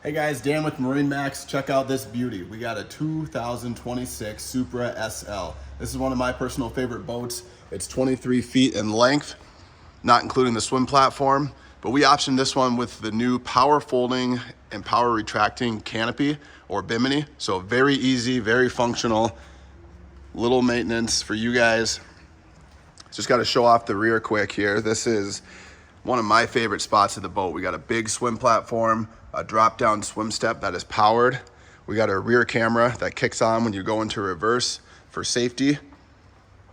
Hey guys, Dan with MarineMax. Check out this beauty. We got a 2026 Supra SL. This is one of my personal favorite boats. It's 23 feet in length, not including the swim platform, but we optioned this one with the new power folding and power retracting canopy or bimini. So very easy, very functional, little maintenance for you guys. Just got to show off the rear quick here. This is one of my favorite spots of the boat. We got a big swim platform, a drop down swim step that is powered. We got a rear camera that kicks on when you go into reverse for safety.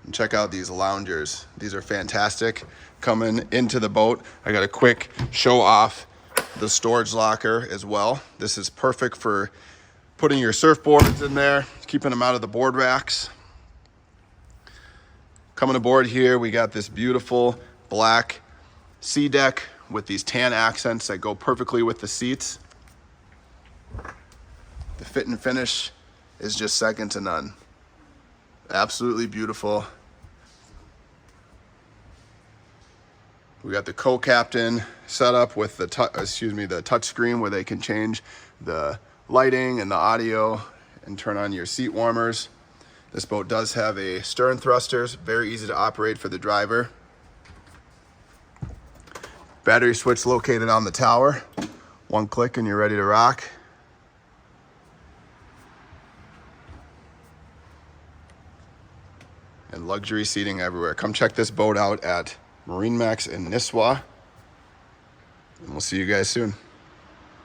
And check out these loungers. These are fantastic. Coming into the boat, I got a quick show off the storage locker as well. This is perfect for putting your surfboards in there, keeping them out of the board racks. Coming aboard here, we got this beautiful black sea deck with these tan accents that go perfectly with the seats. The fit and finish is just second to none. Absolutely beautiful. We got the co-captain set up with the touch screen where they can change the lighting and the audio and turn on your seat warmers. This boat does have a stern thrusters, very easy to operate for the driver. Battery switch located on the tower. One click and you're ready to rock. And luxury seating everywhere. Come check this boat out at MarineMax in Nisswa. And we'll see you guys soon.